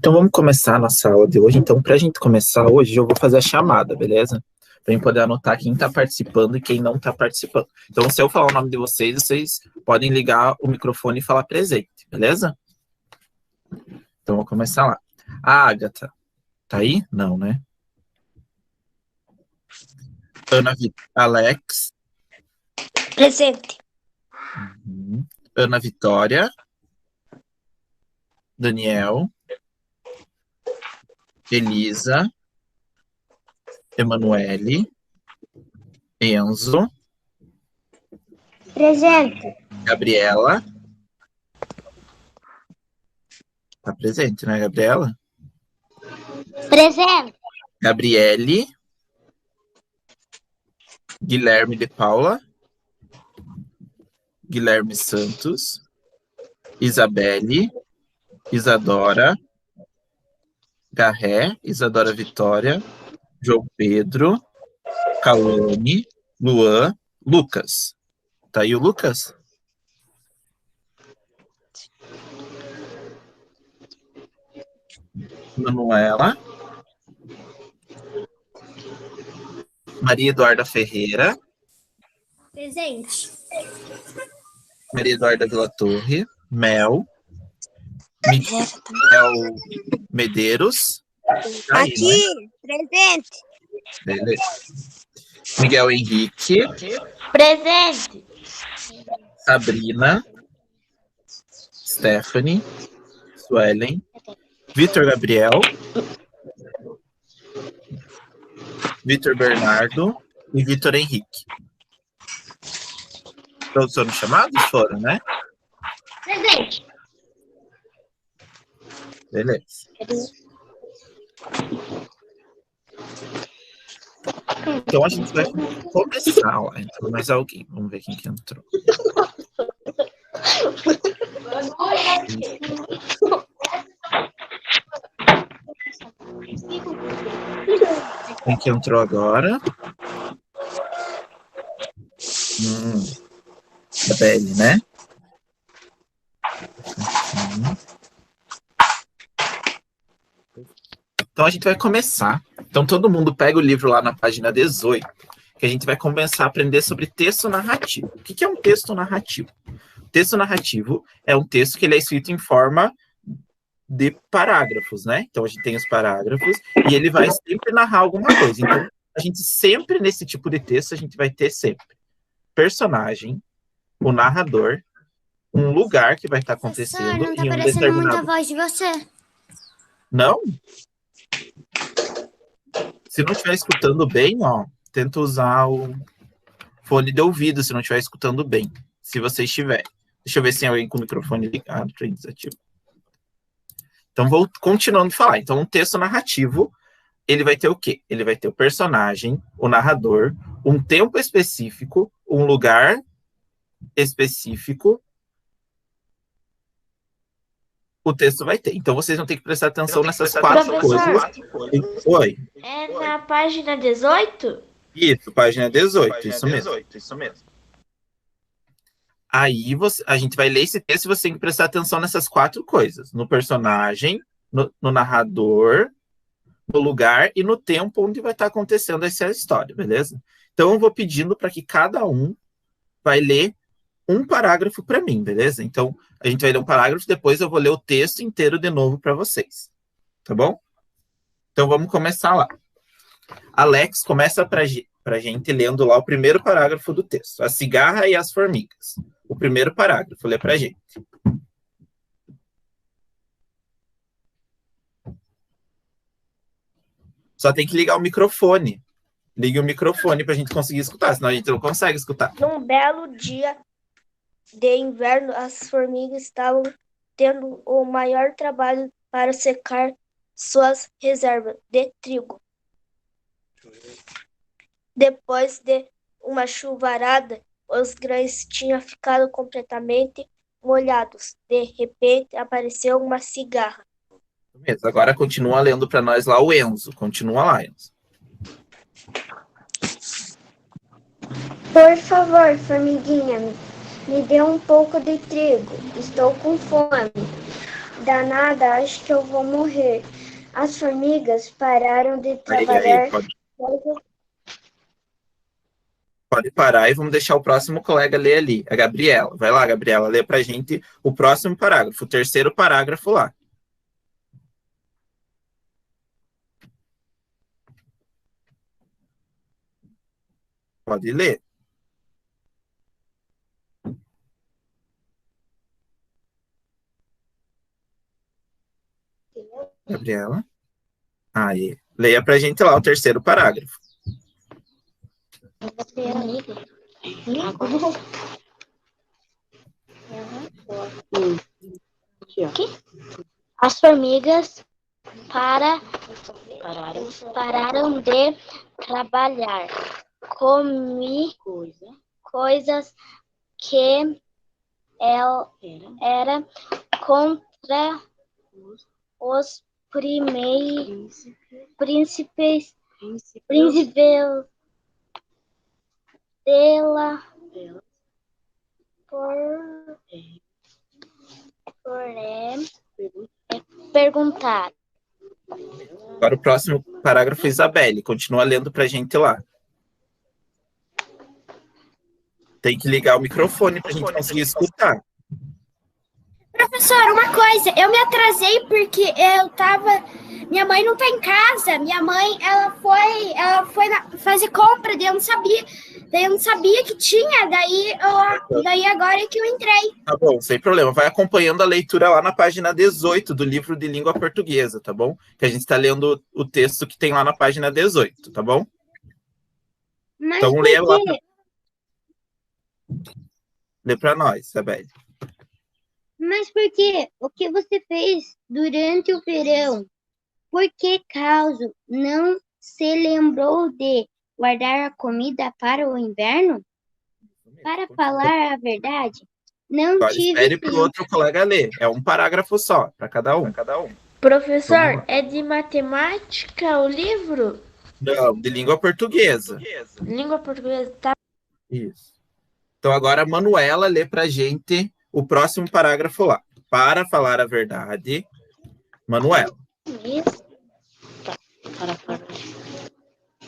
Então vamos começar a nossa aula de hoje. Então, para a gente começar hoje, eu vou fazer a chamada, beleza? Para gente poder anotar quem está participando e quem não está participando. Então, se eu falar o nome de vocês, vocês podem ligar o microfone e falar presente, beleza? Então, vou começar lá. A Agatha, tá aí? Não, né? Alex. Presente. Ana Vitória. Daniel. Elisa. Emanuele. Enzo. Presente. Gabriela. Tá presente, né, Gabriela? Presente. Gabriele. Guilherme de Paula. Guilherme Santos. Isabelle. Isadora. Garré. Isadora Vitória. João Pedro. Cauane. Luan. Lucas. Tá aí o Lucas? Manuela. Maria Eduarda Ferreira. Presente. Maria Eduarda Vila Torre. Mel. Miguel Medeiros. Tá aí, Aqui, né? presente. Beleza. Miguel Henrique. Presente. Sabrina. Stephanie. Suelen. Vitor Gabriel. Vitor Bernardo e Vitor Henrique. Todos foram chamados? Foram, né? Presente. Beleza. Então a gente vai começar lá. Entrou mais alguém. Vamos ver quem que entrou. Quem que entrou agora? A Belle, né? Então a gente vai começar. Então todo mundo pega o livro lá na página 18, que a gente vai começar a aprender sobre texto narrativo. O que é um texto narrativo? Texto narrativo é um texto que ele é escrito em forma de parágrafos, né? Então a gente tem os parágrafos e ele vai sempre narrar alguma coisa. Então a gente sempre, nesse tipo de texto, a gente vai ter sempre personagem, o narrador, um lugar que vai estar acontecendo Não tá e um parecendo determinado... muita voz de você. Não? Se não estiver escutando bem, ó, tenta usar o fone de ouvido se não estiver escutando bem. Se você estiver. Deixa eu ver se tem alguém com o microfone ligado para desativar. Então, vou continuando a falar. Então, um texto narrativo, ele vai ter o quê? Ele vai ter o personagem, o narrador, um tempo específico, um lugar específico. O texto vai ter. Então, vocês vão ter que prestar atenção nessas quatro coisas. Oi. É na página 18? Isso, página 18, isso mesmo. Aí a gente vai ler esse texto e você tem que prestar atenção nessas quatro coisas. No personagem, no narrador, no lugar e no tempo onde vai estar acontecendo essa história, beleza? Então eu vou pedindo para que cada um vai ler um parágrafo para mim, beleza? Então a gente vai ler um parágrafo, depois eu vou ler o texto inteiro de novo para vocês. Tá bom? Então vamos começar lá. Alex, começa para gente lendo lá o primeiro parágrafo do texto. A cigarra e as formigas. O primeiro parágrafo, lê pra gente. Só tem que ligar o microfone. Ligue o microfone pra gente conseguir escutar, senão a gente não consegue escutar. Num belo dia de inverno, as formigas estavam tendo o maior trabalho para secar suas reservas de trigo. Depois de uma chuvarada, os grãos tinham ficado completamente molhados. De repente, apareceu uma cigarra. Beleza, agora continua lendo para nós lá o Enzo. Continua lá, Enzo. Por favor, formiguinha, me dê um pouco de trigo. Estou com fome. Danada, acho que eu vou morrer. As formigas pararam de trabalhar. Pode parar e vamos deixar o próximo colega ler ali, a Gabriela. Vai lá, Gabriela, lê pra gente o próximo parágrafo, o terceiro parágrafo lá. Pode ler. Gabriela. Aí, leia pra gente lá o terceiro parágrafo. As formigas pararam de trabalhar. Comi coisas que era contra os príncipes dela perguntar. Agora o próximo parágrafo, Isabelle. Continua lendo pra gente lá. Tem que ligar o microfone pra gente conseguir escutar. Professor, uma coisa, eu me atrasei porque minha mãe não tá em casa. Minha mãe, ela foi fazer compra, daí eu não sabia que tinha, daí agora é que eu entrei. Tá bom, sem problema. Vai acompanhando a leitura lá na página 18 do livro de língua portuguesa, tá bom? Que a gente está lendo o texto que tem lá na página 18, tá bom? Mas então lê lá. Lê para nós, Isabelle. Mas por quê? O que você fez durante o verão? Por que causa não se lembrou de guardar a comida para o inverno? Para falar a verdade, não Agora tive espere para o outro colega ler. É um parágrafo só, para cada um. Professor, é de matemática o livro? Não, de língua portuguesa. Língua portuguesa, tá? Isso. Então agora a Manuela lê pra gente o próximo parágrafo lá. Para falar a verdade, Manuela.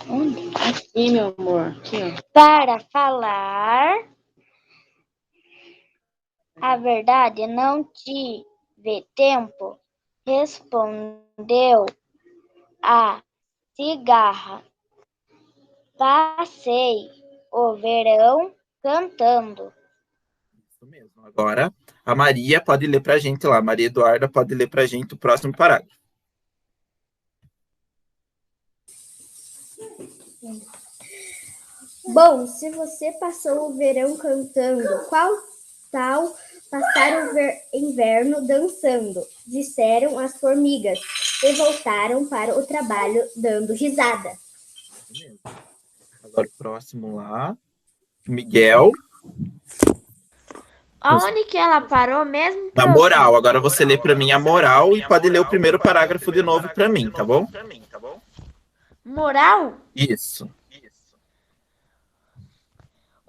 Onde? Aqui, meu amor. Aqui, ó. Para falar a verdade, não tive tempo, respondeu a cigarra. Passei o verão cantando. Isso mesmo. Agora a Maria pode ler pra gente lá. Maria Eduarda pode ler pra gente o próximo parágrafo. Bom, se você passou o verão cantando, qual tal passar o inverno dançando? Disseram as formigas e voltaram para o trabalho dando risada. Agora o próximo lá. Miguel. Onde que ela parou mesmo? Na moral. Agora você lê pra mim a moral e pode ler o primeiro parágrafo de novo pra mim, tá bom? Moral? Isso.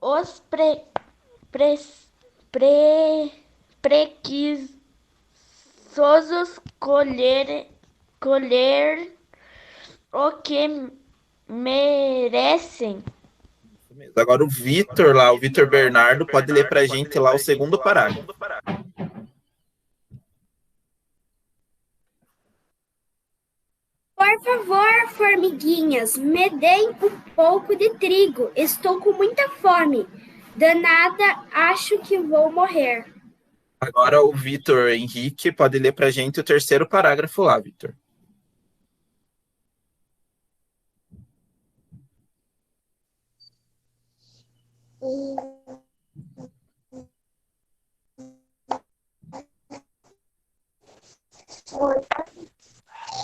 Os preguiçosos colher o que merecem. Agora o Vitor lá, o Vitor Bernardo, pode ler pra gente lá o segundo parágrafo. Por favor, formiguinhas, me deem um pouco de trigo. Estou com muita fome. Danada, acho que vou morrer. Agora o Vitor Henrique pode ler pra gente o terceiro parágrafo lá, Vitor.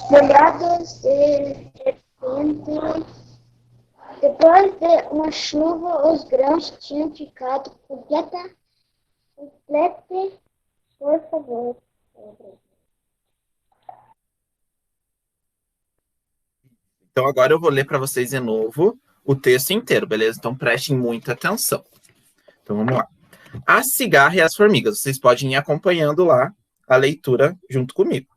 Molhados de repente, depois de uma chuva, os grãos tinham ficado completa. Por favor. Então agora eu vou ler para vocês de novo o texto inteiro, beleza? Então prestem muita atenção. Então vamos lá. A cigarra e as formigas. Vocês podem ir acompanhando lá a leitura junto comigo.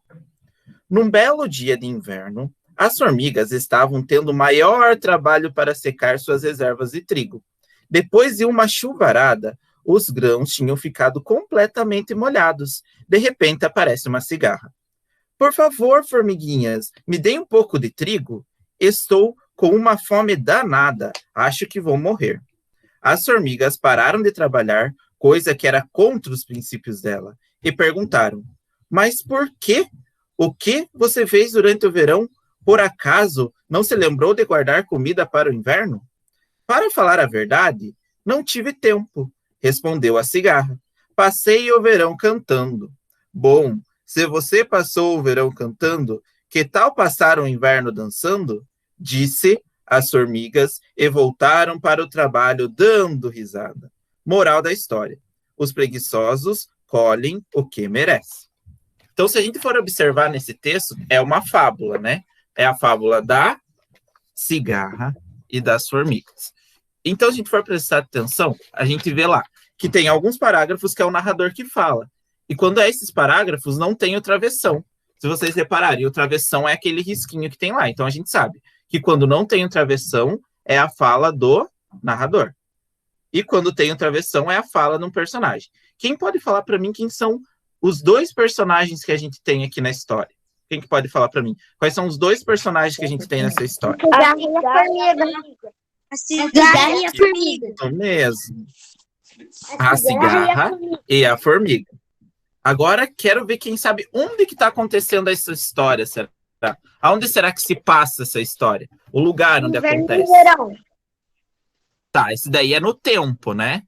Num belo dia de inverno, as formigas estavam tendo maior trabalho para secar suas reservas de trigo. Depois de uma chuvarada, os grãos tinham ficado completamente molhados. De repente aparece uma cigarra. Por favor, formiguinhas, me deem um pouco de trigo. Estou com uma fome danada. Acho que vou morrer. As formigas pararam de trabalhar, coisa que era contra os princípios dela, e perguntaram: Mas por quê? O que você fez durante o verão? Por acaso não se lembrou de guardar comida para o inverno? Para falar a verdade, não tive tempo, respondeu a cigarra. Passei o verão cantando. Bom, se você passou o verão cantando, que tal passar o inverno dançando? Disse as formigas e voltaram para o trabalho dando risada. Moral da história: os preguiçosos colhem o que merecem. Então, se a gente for observar nesse texto, é uma fábula, né? É a fábula da cigarra e das formigas. Então, se a gente for prestar atenção, a gente vê lá que tem alguns parágrafos que é o narrador que fala. E quando é esses parágrafos, não tem o travessão. Se vocês repararem, o travessão é aquele risquinho que tem lá. Então, a gente sabe que quando não tem o travessão, é a fala do narrador. E quando tem o travessão, é a fala de um personagem. Quem pode falar para mim quem são os dois personagens que a gente tem aqui na história? Quem que pode falar para mim? Quais são os dois personagens que a gente tem nessa história? A cigarra e a formiga. A cigarra e a formiga. Isso mesmo. A cigarra e a formiga. Agora quero ver quem sabe onde que está acontecendo essa história. Será? Aonde será que se passa essa história? O lugar onde acontece. Tá, esse daí é no tempo, né?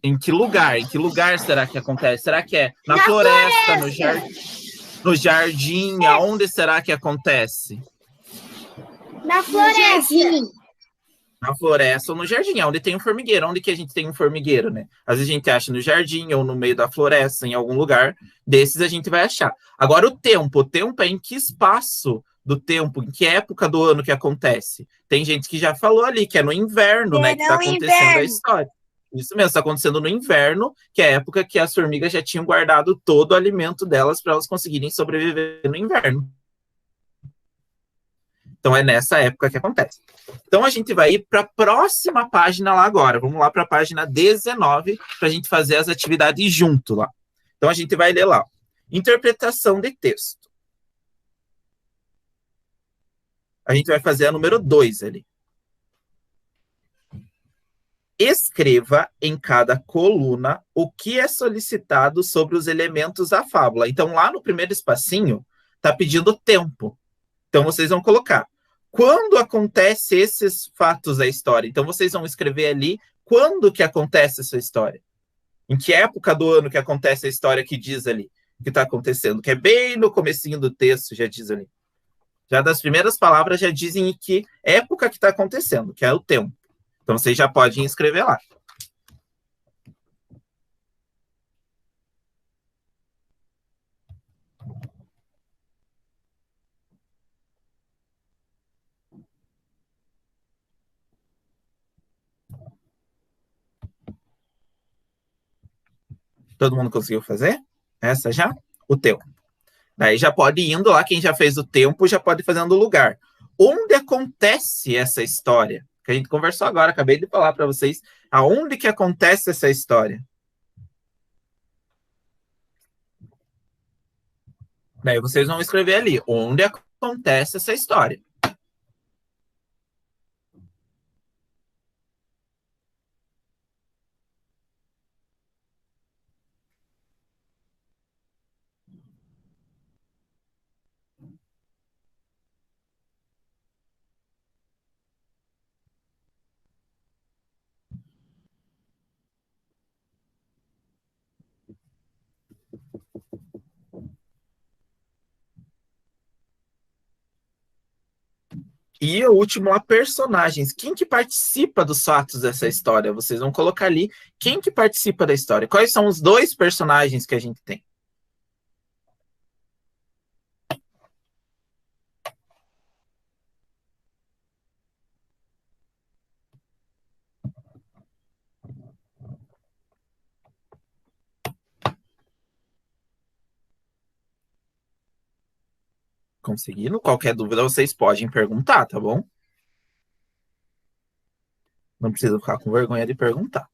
Em que lugar? Em que lugar será que acontece? Será que é na floresta, no jardim? Aonde será que acontece? Na floresta. Na floresta ou no jardim, onde tem um formigueiro. Onde que a gente tem um formigueiro, né? Às vezes a gente acha no jardim ou no meio da floresta, em algum lugar desses a gente vai achar. Agora o tempo é em que espaço do tempo, em que época do ano que acontece. Tem gente que já falou ali que é no inverno, né, que está acontecendo a história. Isso mesmo, está acontecendo no inverno, que é a época que as formigas já tinham guardado todo o alimento delas para elas conseguirem sobreviver no inverno. Então é nessa época que acontece. Então a gente vai ir para a próxima página lá agora. Vamos lá para a página 19 para a gente fazer as atividades junto lá. Então a gente vai ler lá. Interpretação de texto. A gente vai fazer a número 2 ali. Escreva em cada coluna o que é solicitado sobre os elementos da fábula. Então lá no primeiro espacinho está pedindo tempo. Então vocês vão colocar quando acontece esses fatos da história. Então vocês vão escrever ali quando que acontece essa história. Em que época do ano que acontece a história que diz ali que está acontecendo, que é bem no comecinho do texto, já diz ali. Já das primeiras palavras já dizem em que época que está acontecendo, que é o tempo. Então vocês já podem escrever lá. Todo mundo conseguiu fazer? Essa já? O tempo. Daí já pode ir indo lá, quem já fez o tempo já pode ir fazendo o lugar. Onde acontece essa história? Que a gente conversou agora, acabei de falar para vocês. Aonde que acontece essa história? Daí vocês vão escrever ali, onde acontece essa história. E o último, a personagens. Quem que participa dos fatos dessa história? Vocês vão colocar ali quem que participa da história. Quais são os dois personagens que a gente tem? Conseguindo? Qualquer dúvida vocês podem perguntar, tá bom? Não precisa ficar com vergonha de perguntar.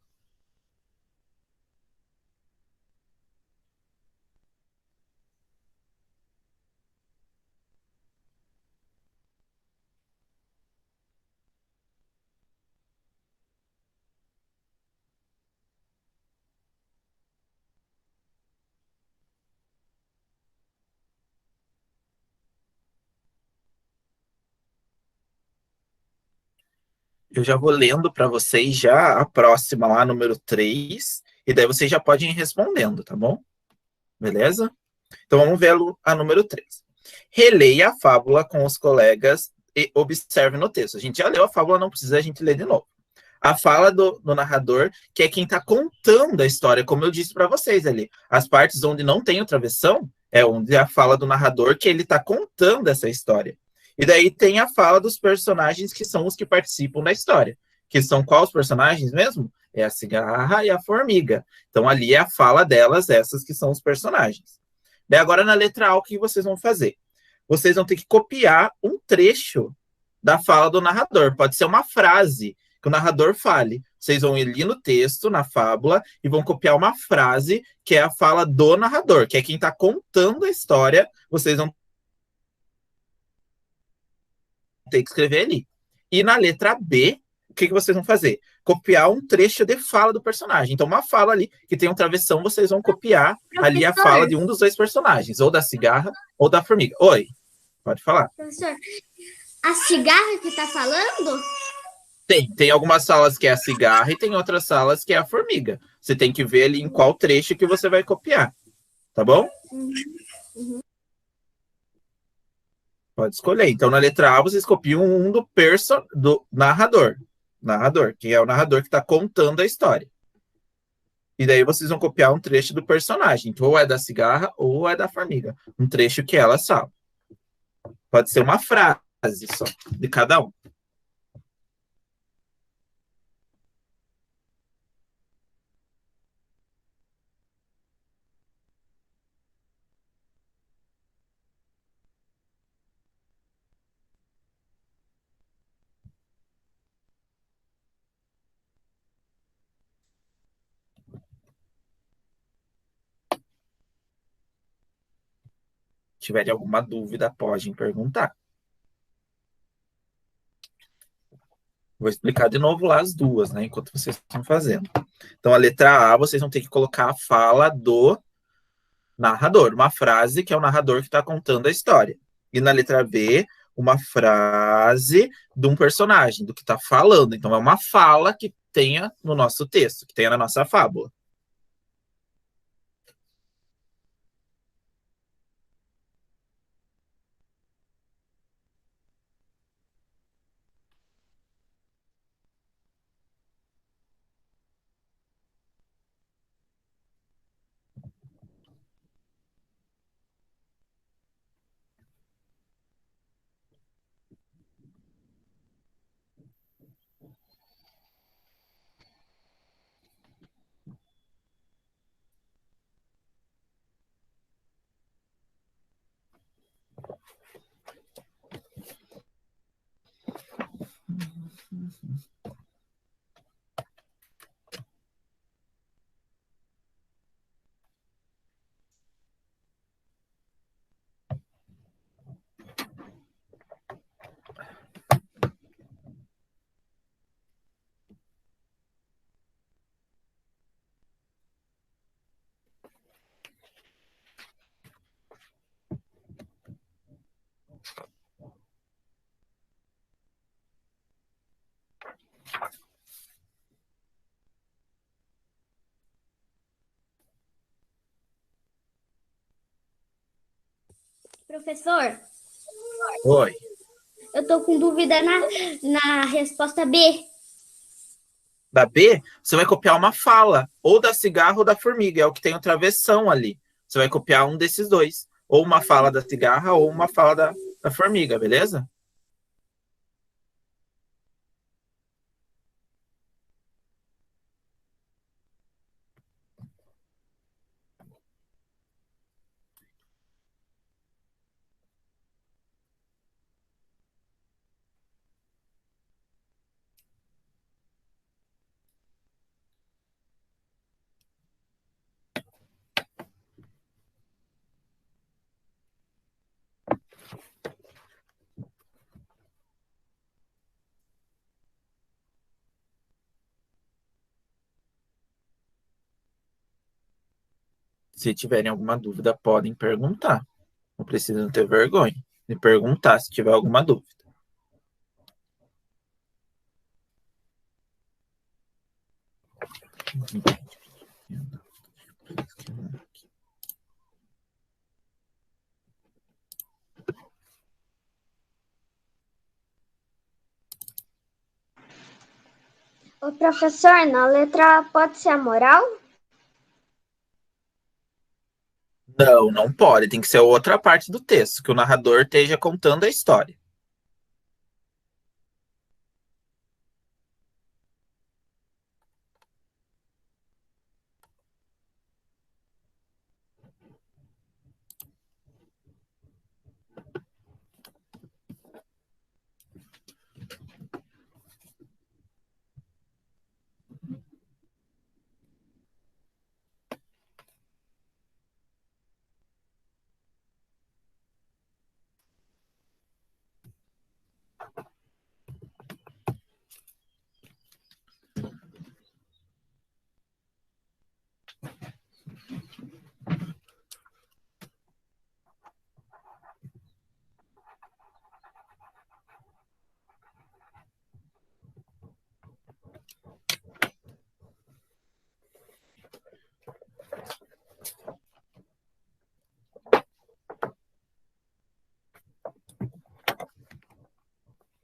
Eu já vou lendo para vocês já a próxima lá, número 3, e daí vocês já podem ir respondendo, tá bom? Beleza? Então vamos ver a número 3. Releia a fábula com os colegas e observe no texto. A gente já leu a fábula, não precisa a gente ler de novo. A fala do narrador, que é quem está contando a história, como eu disse para vocês ali. As partes onde não tem o travessão é onde a fala do narrador, que ele está contando essa história. E daí tem a fala dos personagens que são os que participam da história. Que são quais personagens mesmo? É a cigarra e a formiga. Então ali é a fala delas, essas que são os personagens. Daí agora na letra A, o que vocês vão fazer? Vocês vão ter que copiar um trecho da fala do narrador. Pode ser uma frase que o narrador fale. Vocês vão ir ali no texto, na fábula, e vão copiar uma frase que é a fala do narrador, que é quem está contando a história. Vocês vão ter que escrever ali. E na letra B, o que vocês vão fazer? Copiar um trecho de fala do personagem. Então, uma fala ali que tem um travessão, vocês vão copiar ali a fala de um dos dois personagens, ou da cigarra ou da formiga. Oi, pode falar. Professor, a cigarra que tá falando? Tem algumas salas que é a cigarra e tem outras salas que é a formiga. Você tem que ver ali em qual trecho que você vai copiar. Tá bom? Uhum. Pode escolher. Então, na letra A, vocês copiam um do narrador. Narrador, que é o narrador que está contando a história. E daí vocês vão copiar um trecho do personagem. Então, ou é da cigarra ou é da formiga. Um trecho que ela sabe. Pode ser uma frase só, de cada um. Se tiverem alguma dúvida, podem perguntar. Vou explicar de novo lá as duas, né? Enquanto vocês estão fazendo. Então, a letra A, vocês vão ter que colocar a fala do narrador, uma frase que é o narrador que está contando a história. E na letra B, uma frase de um personagem, do que está falando. Então, é uma fala que tenha no nosso texto, que tenha na nossa fábula. Professor, Oi. eu tô com dúvida na resposta B. Da B, você vai copiar uma fala, ou da cigarra ou da formiga, é o que tem o travessão ali. Você vai copiar um desses dois. Ou uma fala da cigarra ou uma fala da formiga, beleza? Se tiverem alguma dúvida, podem perguntar. Não precisam ter vergonha de perguntar se tiver alguma dúvida. Ô, professor, na letra A pode ser a moral? Não, não pode. Tem que ser outra parte do texto, que o narrador esteja contando a história.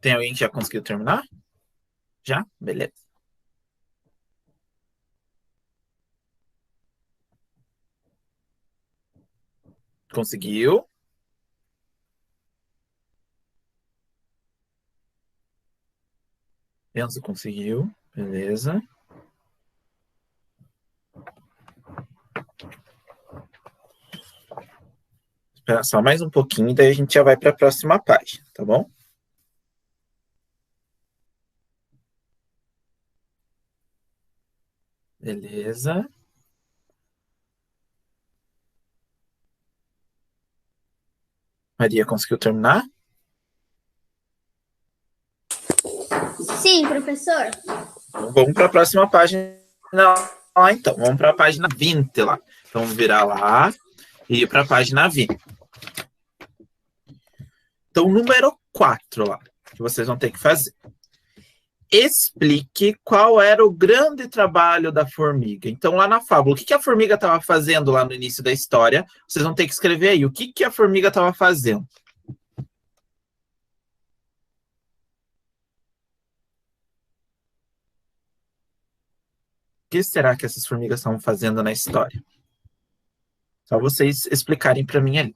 Tem alguém que já conseguiu terminar? Já? Beleza. Conseguiu? Enzo conseguiu. Beleza. Espera só mais um pouquinho, daí a gente já vai para a próxima página, tá bom? Beleza. Maria conseguiu terminar? Sim, professor. Então, vamos para a próxima página lá, então. Vamos para a página 20 lá. Então, vamos virar lá e ir para a página 20. Então, número 4 lá, que vocês vão ter que fazer. Explique qual era o grande trabalho da formiga. Então, lá na fábula, o que a formiga estava fazendo lá no início da história? Vocês vão ter que escrever aí. O que a formiga estava fazendo? O que será que essas formigas estavam fazendo na história? Só vocês explicarem para mim ali.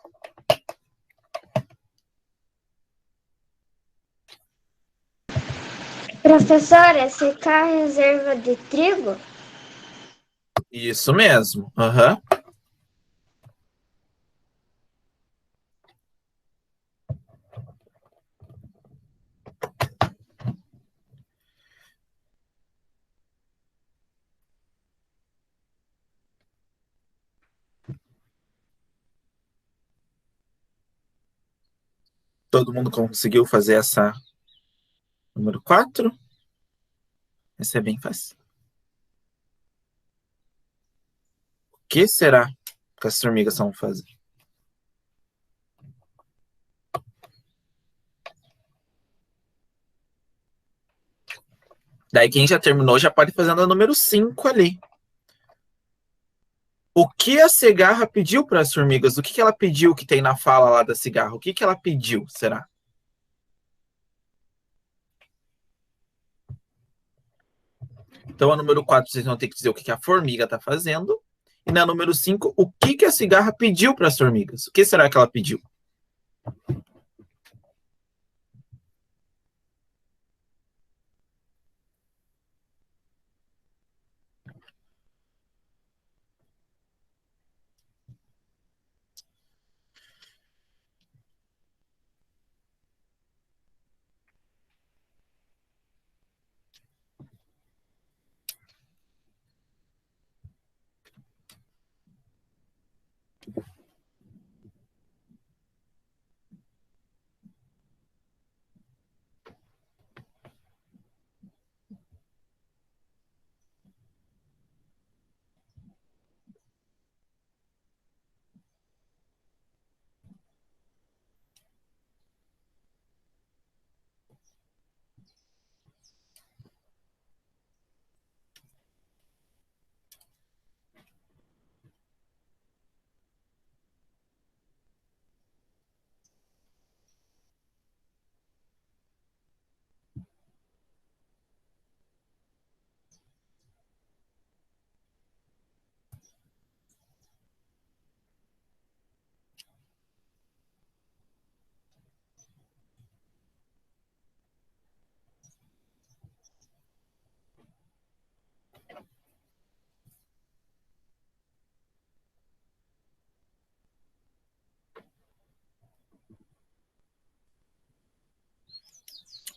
Professor, é secar a reserva de trigo? Isso mesmo. Aham. Todo mundo conseguiu fazer essa número 4? Essa é bem fácil. O que será que as formigas vão fazer? Daí quem já terminou já pode fazer a número 5 ali. O que a cigarra pediu para as formigas? O que ela pediu que tem na fala lá da cigarra? O que ela pediu, será? Então, a número 4, vocês vão ter que dizer o que a formiga está fazendo. E na número 5, o que a cigarra pediu para as formigas? O que será que ela pediu?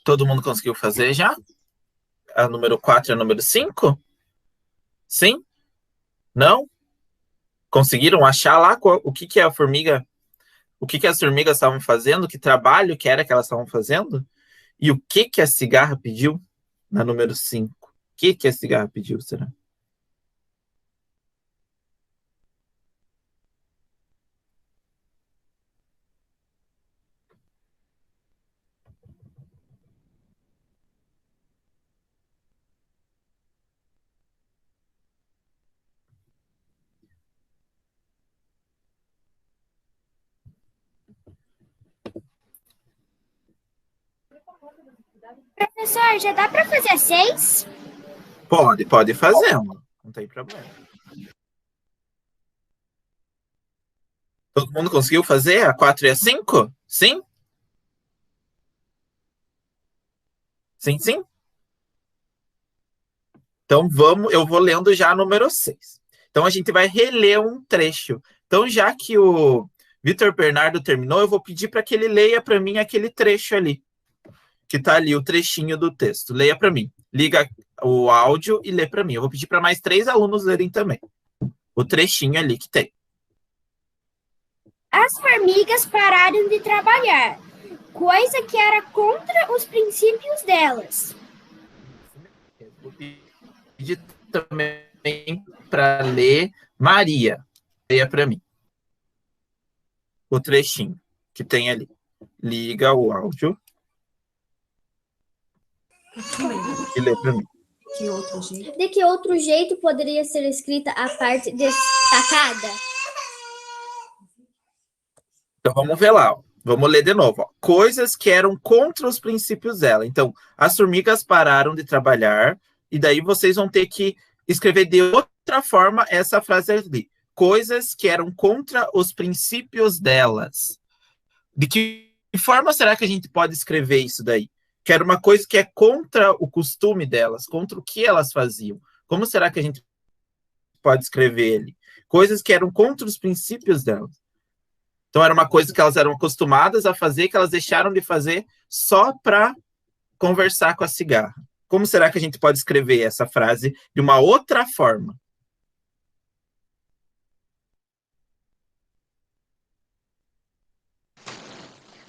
Todo mundo conseguiu fazer já? A número 4 e a número 5? Sim? Não? Conseguiram achar lá o que que a formiga, o que que as formigas estavam fazendo, que trabalho que era que elas estavam fazendo? E o que que a cigarra pediu na número 5? O que que a cigarra pediu, será? Professor, já dá para fazer 6? Pode fazer, não tem problema. Todo mundo conseguiu fazer a 4 e a 5? Sim? Sim, sim? Então eu vou lendo já a número 6. Então a gente vai reler um trecho. Então, já que o Vitor Bernardo terminou, eu vou pedir para que ele leia para mim aquele trecho ali, que está ali, o trechinho do texto. Leia para mim. Liga o áudio e lê para mim. Eu vou pedir para mais 3 alunos lerem também. O trechinho ali que tem. As formigas pararam de trabalhar, coisa que era contra os princípios delas. Vou pedir também para ler Maria. Leia para mim. O trechinho que tem ali. Liga o áudio e lê para mim. De que outro jeito poderia ser escrita a parte destacada? Então vamos ver lá, ó. Vamos ler de novo. Ó. Coisas que eram contra os princípios dela. Então, as formigas pararam de trabalhar e daí vocês vão ter que escrever de outra forma essa frase ali. Coisas que eram contra os princípios delas. De que forma será que a gente pode escrever isso daí? Que era uma coisa que é contra o costume delas, contra o que elas faziam. Como será que a gente pode escrever ele? Coisas que eram contra os princípios delas. Então, era uma coisa que elas eram acostumadas a fazer, que elas deixaram de fazer só para conversar com a cigarra. Como será que a gente pode escrever essa frase de uma outra forma?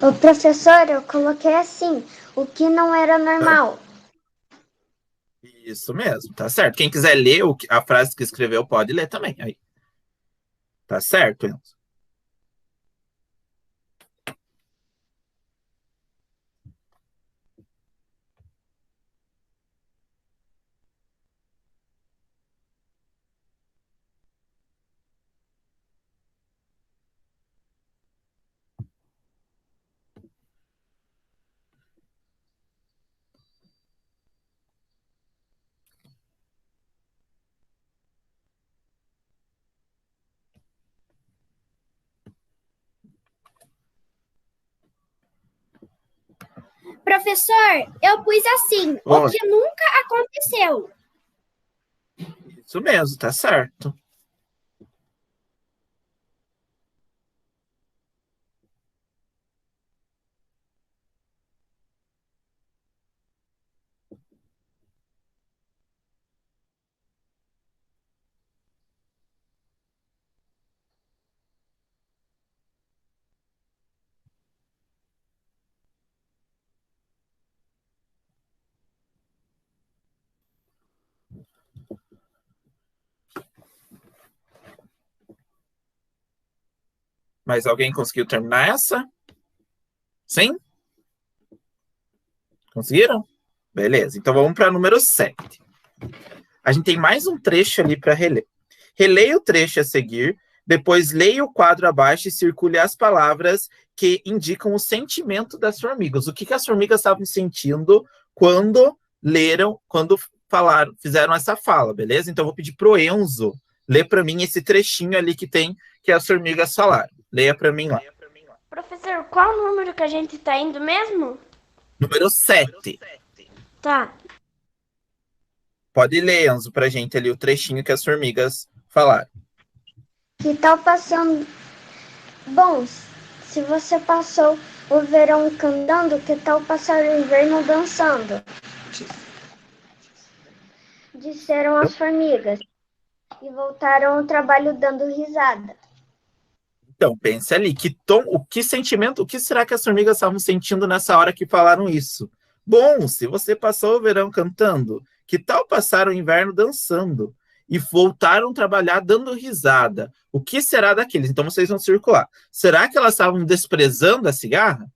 O professor, eu coloquei assim, o que não era normal. Isso mesmo, tá certo. Quem quiser ler a frase que escreveu, pode ler também. Aí. Tá certo, Enzo? Professor, eu pus assim, o que nunca aconteceu. Isso mesmo, tá certo. Mas alguém conseguiu terminar essa? Sim? Conseguiram? Beleza, então vamos para número 7. A gente tem mais um trecho ali para reler. Releia o trecho a seguir, depois leia o quadro abaixo e circule as palavras que indicam o sentimento das formigas. O que as formigas estavam sentindo quando leram, quando falaram, fizeram essa fala, beleza? Então eu vou pedir pro Enzo ler para mim esse trechinho ali que tem que as formigas falaram. Leia para mim lá. Professor, qual número que a gente tá indo mesmo? Número 7. Tá. Pode ler, Enzo, pra gente ali o trechinho que as formigas falaram. Que tal passando... Bom, se você passou o verão cantando, que tal passar o inverno dançando? Disseram as formigas e voltaram ao trabalho dando risada. Então, pense ali, que tom, o que sentimento, o que será que as formigas estavam sentindo nessa hora que falaram isso? Bom, se você passou o verão cantando, que tal passar o inverno dançando? E voltaram a trabalhar dando risada. O que será daqueles? Então vocês vão circular. Será que elas estavam desprezando a cigarra?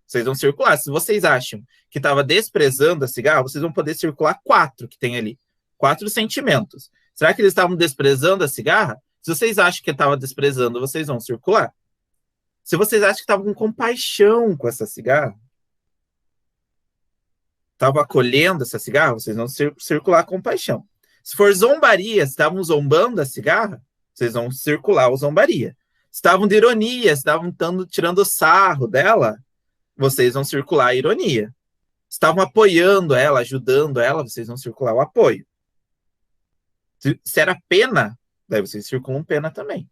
Vocês vão circular. Se vocês acham que estava desprezando a cigarra, vocês vão poder circular 4 que tem ali. 4 sentimentos. Será que eles estavam desprezando a cigarra? Se vocês acham que estava desprezando, vocês vão circular. Se vocês acham que estavam com compaixão com essa cigarra, estavam acolhendo essa cigarra, vocês vão circular compaixão. Se for zombaria, estavam zombando a cigarra, vocês vão circular o zombaria. Se estavam de ironia, estavam tirando sarro dela, vocês vão circular a ironia. Se estavam apoiando ela, ajudando ela, vocês vão circular o apoio. Se era pena, daí vocês circulam pena também.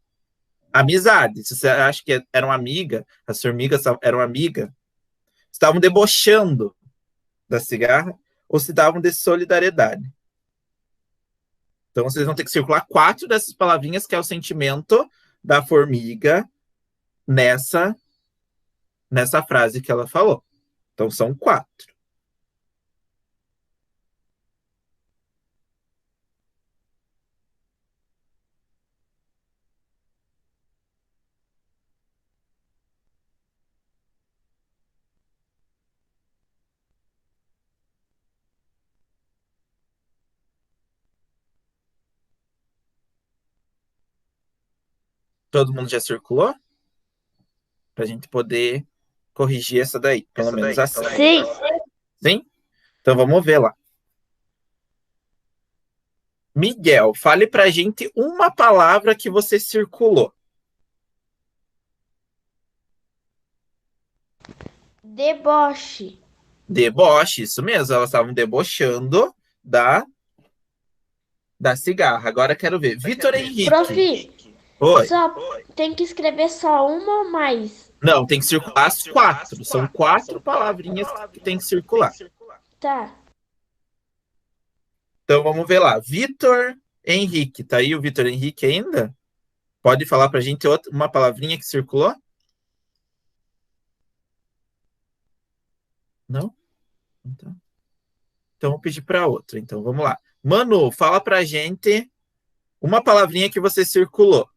Amizade, se você acha que eram amiga, as formigas eram amiga, estavam debochando da cigarra ou se davam de solidariedade. Então, vocês vão ter que circular 4 dessas palavrinhas, que é o sentimento da formiga nessa frase que ela falou. Então, são 4. Todo mundo já circulou? Para a gente poder corrigir essa daí, pelo menos assim. Sim. Sim? Então vamos ver lá. Miguel, fale para a gente uma palavra que você circulou. Deboche. Deboche, isso mesmo. Elas estavam debochando da cigarra. Agora quero ver. Vitor Henrique. Prof, Oi. tem que escrever só uma ou mais? Não, tem que circular as 4. São 4 palavrinhas que tem que circular. Tá. Então vamos ver lá. Vitor Henrique. Tá aí o Vitor Henrique ainda? Pode falar pra gente uma palavrinha que circulou? Não? Então vou pedir para outra. Então vamos lá. Manu, fala pra gente uma palavrinha que você circulou.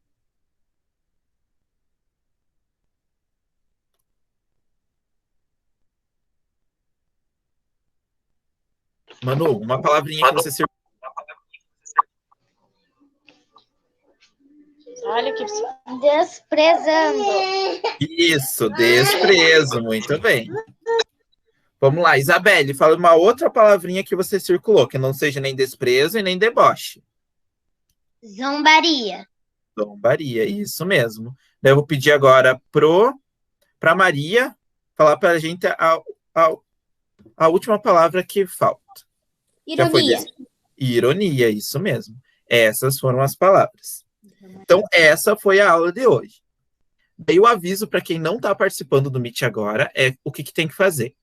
Manu, uma palavrinha que você circulou. Olha que Desprezando. Isso, desprezo. Muito bem. Vamos lá, Isabelle, fala uma outra palavrinha que você circulou, que não seja nem desprezo e nem deboche. Zombaria. Zombaria, isso mesmo. Daí eu vou pedir agora para Maria falar para a gente a última palavra que falta. Ironia. Ironia, isso mesmo. Essas foram as palavras. Então, essa foi a aula de hoje. Daí o aviso para quem não está participando do Meet agora é o que tem que fazer.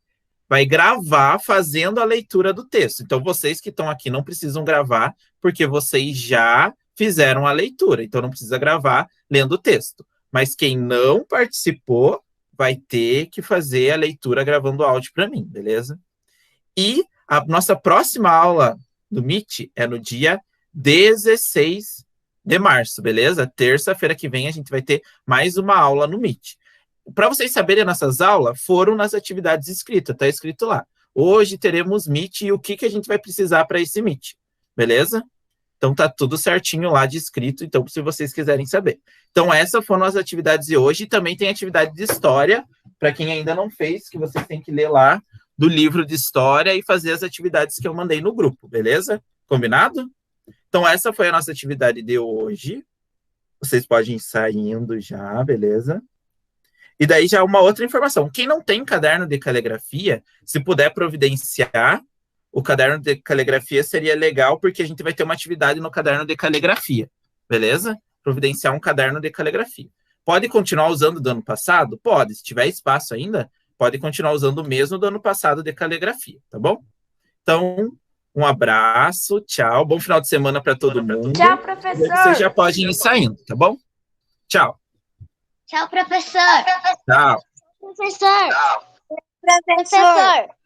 Vai gravar fazendo a leitura do texto. Então, vocês que estão aqui não precisam gravar, porque vocês já fizeram a leitura. Então, não precisa gravar lendo o texto. Mas quem não participou vai ter que fazer a leitura gravando o áudio para mim, beleza? E a nossa próxima aula do Meet é no dia 16 de março, beleza? Terça-feira que vem a gente vai ter mais uma aula no Meet. Para vocês saberem, nossas aulas foram nas atividades escritas, tá escrito lá. Hoje teremos Meet e o que a gente vai precisar para esse Meet, beleza? Então tá tudo certinho lá de escrito, então se vocês quiserem saber. Então essas foram as atividades de hoje, e também tem atividade de história, para quem ainda não fez, que vocês têm que ler lá do livro de história e fazer as atividades que eu mandei no grupo, beleza? Combinado? Então essa foi a nossa atividade de hoje. Vocês podem ir saindo já, beleza? E daí já uma outra informação. Quem não tem caderno de caligrafia, se puder providenciar o caderno de caligrafia, seria legal, porque a gente vai ter uma atividade no caderno de caligrafia, beleza? Providenciar um caderno de caligrafia. Pode continuar usando do ano passado? Pode. Se tiver espaço ainda, pode continuar usando o mesmo do ano passado de caligrafia, tá bom? Então, um abraço, tchau, bom final de semana para todo mundo. Tchau, professor. Vocês já podem ir saindo, tá bom? Tchau. Tchau, professor. Tchau. Professor. Professor.